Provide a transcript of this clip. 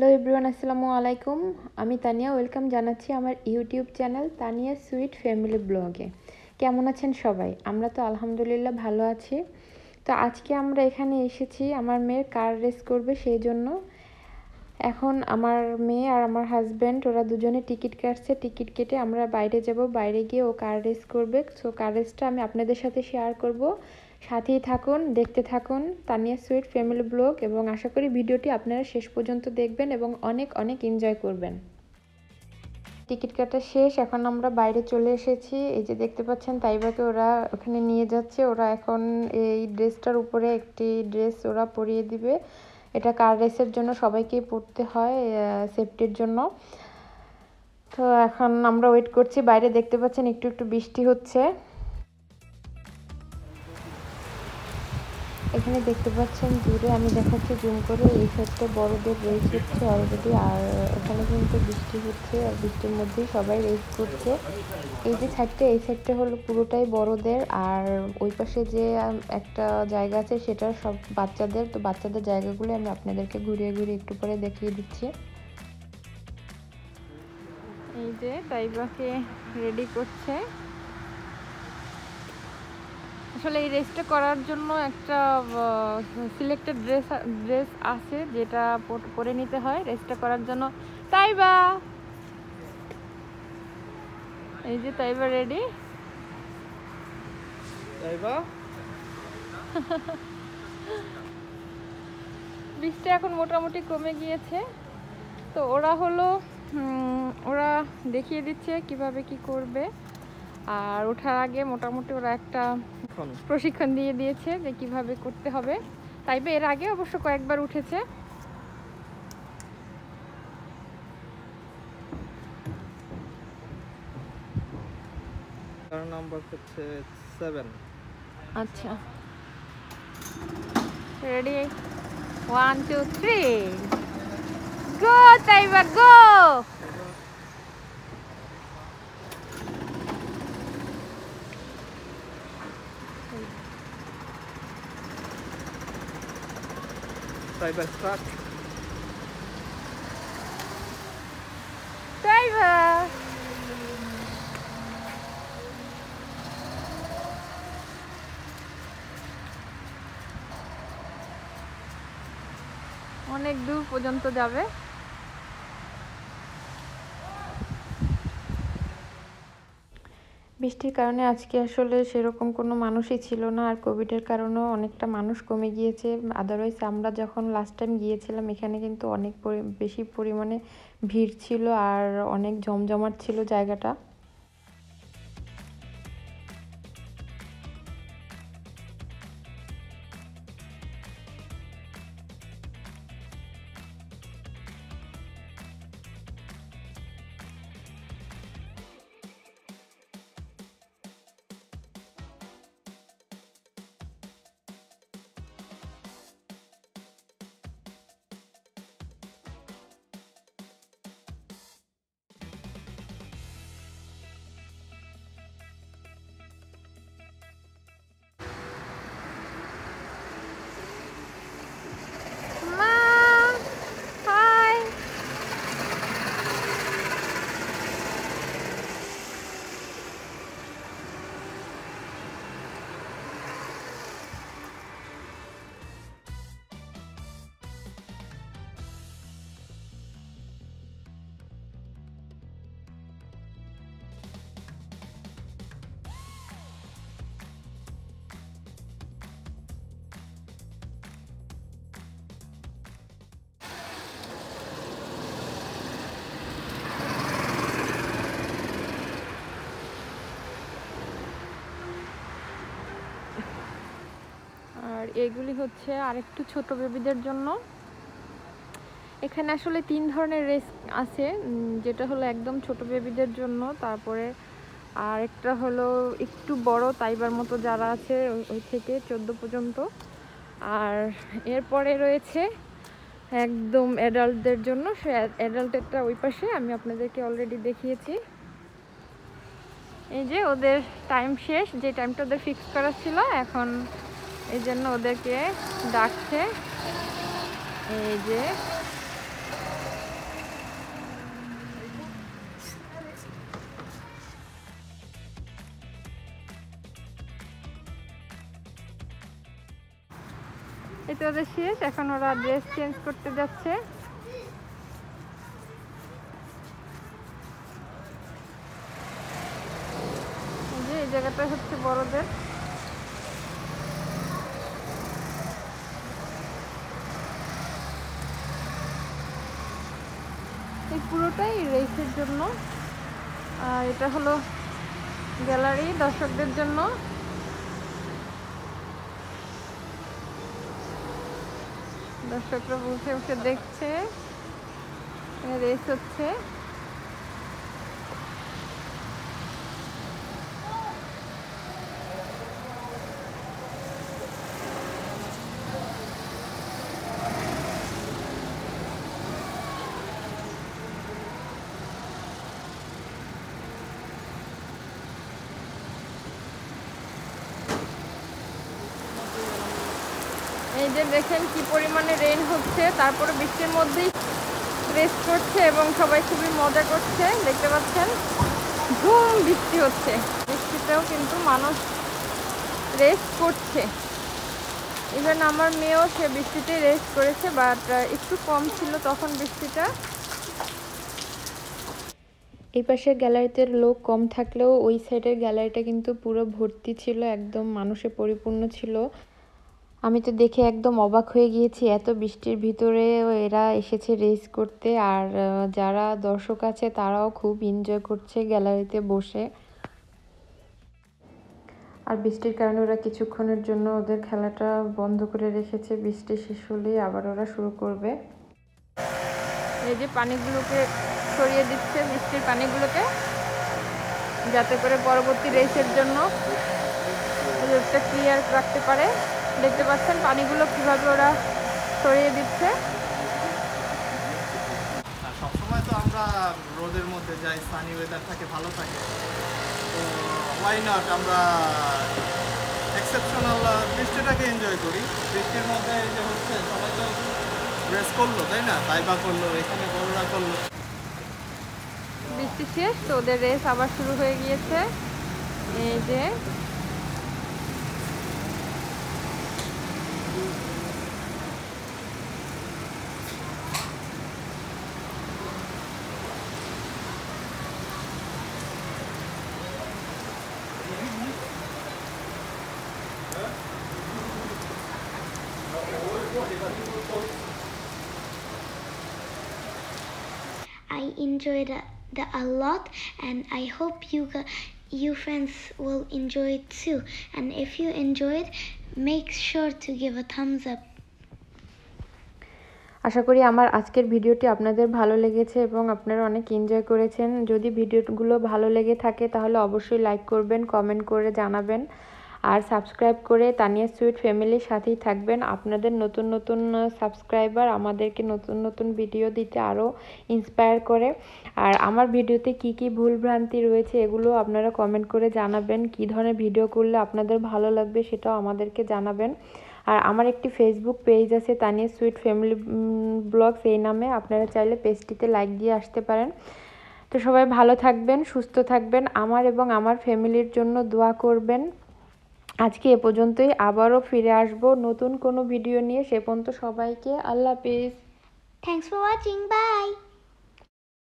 Hello everyone, আসসালামু আলাইকুম। আমি তানিয়া, ওয়েলকাম জানাচ্ছি আমার YouTube channel Tania sweet family ব্লগে। কেমন আছেন সবাই? আমরা তো আলহামদুলিল্লাহ ভালো আছি। তো আজকে আমরা এখানে এসেছি আমার মেয়ের কার রেস করবে, সেই জন্য এখন আমার মেয়ে আর আমার হাজব্যান্ড ওরা দুজনে টিকিট কাটছে। টিকিট কেটে আমরা বাইরে যাব, বাইরে গিয়ে ও কার রেস করবে। সো কার রেসটা আমি আপনাদের সাথে শেয়ার করব। সাথেই থাকুন, দেখতে থাকুন তানিয়া সুইট ফ্যামিলি ব্লগ, এবং আশা করি ভিডিওটি আপনারা শেষ পর্যন্ত দেখবেন এবং অনেক অনেক এনজয় করবেন। টিকিট কাটা শেষ, এখন আমরা বাইরে চলে এসেছি। এই যে দেখতে পাচ্ছেন তাইবাকে ওরা ওখানে নিয়ে যাচ্ছে। ওরা এখন এই ড্রেসটার উপরে একটি ড্রেস ওরা পরিয়ে দিবে। এটা কার রেসের জন্য সবাইকেই পড়তে হয় সেফটির জন্য। তো এখন আমরা ওয়েট করছি বাইরে। দেখতে পাচ্ছেন একটু একটু বৃষ্টি হচ্ছে। এখানে দেখতে পাচ্ছেন দূরে, আমি দেখাচ্ছি জুম করে, এই সাইডটা বড়দের রেস হচ্ছে অলরেডি। আর এখানে কিন্তু বৃষ্টি হচ্ছে, আর বৃষ্টির মধ্যেই সবাই রেস করছে। এই যে সাইডটা, এই সাইডটা হলো পুরোটাই বড়দের, আর ওই পাশে যে একটা জায়গা আছে সেটা সব বাচ্চাদের। তো বাচ্চাদের জায়গাগুলো আমি আপনাদেরকে ঘুরিয়ে ঘুরিয়ে একটু পরে দেখিয়ে দিচ্ছি। এই যে তাইবাকে রেডি করছে। আসলে এই রেসটা করার জন্য একটা সিলেক্টেড ড্রেস আছে যেটা পরে নিতে হয় রেসটা করার জন্য। তাইবা, এই যে তাইবা রেডি। তাইবা বৃষ্টি এখন মোটামুটি কমে গিয়েছে। তো ওরা হলো ওরা দেখিয়ে দিচ্ছে কিভাবে কি করবে। আর ওঠার আগে মোটামুটি ওরা একটা প্রশিক্ষণ দিয়ে দিয়েছে যে কিভাবে করতে হবে। তাইবা এর আগে অবশ্য কয়েকবার উঠেছে। কার নাম্বার হচ্ছে 7। আচ্ছা, রেডি, 1 2 3 গো তাইবা গো। তাইবা স্টার্ট। তাইবা অনেক দূর পর্যন্ত যাবে। বৃষ্টির কারণে আজকে আসলে সেরকম কোনো মানুষই ছিল না, আর কোভিডের কারণেও অনেকটা মানুষ কমে গিয়েছে। আদারওয়াইজ আমরা যখন লাস্ট টাইম গিয়েছিলাম এখানে কিন্তু অনেক বেশি পরিমাণে ভিড় ছিল, আর অনেক জমজমাট ছিল জায়গাটা। আর এগুলি হচ্ছে আরেকটু ছোট বেবিদের জন্য। এখানে আসলে 3 ধরনের রেস আছে, যেটা হলো একদম ছোট বেবিদের জন্য, তারপরে আর একটা হলো একটু বড় তাইবার মতো যারা আছে ওই থেকে 14 পর্যন্ত, আর এরপরে রয়েছে একদম অ্যাডাল্টদের জন্য। সে অ্যাডাল্টেরটা ওই পাশে আমি আপনাদেরকে অলরেডি দেখিয়েছি। এই যে ওদের টাইম শেষ, যে টাইমটা ওদের ফিক্স করা ছিল, এখন এই জন্য ওদেরকে ডাকছে। এই যে এটা ওদের শেষ, এখন ওরা ড্রেস চেঞ্জ করতে যাচ্ছে। এই জায়গাটা হচ্ছে বড়দের। এই পুরোটাই রেসের জন্য, আর এটা হলো গ্যালারি দর্শকদের জন্য। দর্শকরা বসে বসে দেখছে রেস হচ্ছে। এই যে দেখেন কি পরিমাণে রেইন হচ্ছে, তারপরে বৃষ্টির মধ্যেই রেস করছে এবং সবাই খুবই মজা করছে। দেখতে পাচ্ছেন ঝুম বৃষ্টি হচ্ছে, বৃষ্টিতেও কিন্তু মানুষ রেস করছে। ইভেন আমার মেয়েও সে বৃষ্টিতে রেস করেছে, বাট একটু কম ছিল তখন বৃষ্টিটা। এই পাশের গ্যালারিতে লোক কম থাকলেও ওই সাইডের গ্যালারিটা কিন্তু পুরো ভর্তি ছিল, একদম মানুষে পরিপূর্ণ ছিল। আমি তো দেখে একদম অবাক হয়ে গিয়েছি, এত বৃষ্টির ভিতরে এরা এসেছে রেস করতে। আর যারা দর্শক আছে তারাও খুব এনজয় করছে গ্যালারিতে বসে। আর বৃষ্টির কারণে ওরা কিছুক্ষণের জন্য ওদের খেলাটা বন্ধ করে রেখেছে, বৃষ্টি শেষ হলেই আবার ওরা শুরু করবে। এই যে পানিগুলোকে সরিয়ে দিচ্ছে, বৃষ্টির পানিগুলোকে, যাতে করে পরবর্তী রেসের জন্য রোডটা ক্লিয়ার রাখতে পারে। দেখতে পাচ্ছেন পানিগুলো কিভাবে ওরা সরিয়ে দিচ্ছে। সবসময় তো আমরা রোদের মধ্যে যাই, সানি ওয়েদার থাকে, ভালো থাকে, তো ওয়াই নট আমরা এক্সেপশনাল বৃষ্টিটাকে এনজয় করি। বৃষ্টির মধ্যে এই যে হচ্ছে সবাই তো রেস করলো, তাই না? তাইবা করলো, এখানে বড়রা করলো। বৃষ্টি শেষ তো ওদের রেস আবার শুরু হয়ে গিয়েছে। এই যে I enjoyed a lot, and I hope you friends will enjoy it too. And if you enjoyed, make sure to give a thumbs up. আশা করি আমার আজকের ভিডিওটি আপনাদের ভালো লেগেছে এবং আপনারা অনেক এনজয় করেছেন। যদি ভিডিওগুলো ভালো লেগে থাকে তাহলে অবশ্যই লাইক করবেন, কমেন্ট করে জানাবেন, আর সাবস্ক্রাইব করে তানিয়া সুইট ফ্যামিলির সাথেই থাকবেন। আপনাদের নতুন নতুন সাবস্ক্রাইবার আমাদেরকে নতুন নতুন ভিডিও দিতে আরও ইন্সপায়ার করে। আর আমার ভিডিওতে কি কি ভুলভ্রান্তি রয়েছে এগুলো আপনারা কমেন্ট করে জানাবেন। কী ধরনের ভিডিও করলে আপনাদের ভালো লাগবে সেটাও আমাদেরকে জানাবেন। আর আমার একটি ফেসবুক পেজ আছে, তানিয়া সুইট ফ্যামিলি ব্লগস এই নামে, আপনারা চাইলে পেজটিতে লাইক দিয়ে আসতে পারেন। তো সবাই ভালো থাকবেন, সুস্থ থাকবেন, আমার এবং আমার ফ্যামিলির জন্য দোয়া করবেন। আজকে এ পর্যন্তই, আবারও ফিরে আসব নতুন কোনো ভিডিও নিয়ে। সে পর্যন্ত সবাইকে আল্লাহ হাফেজ। Thanks for watching. Bye.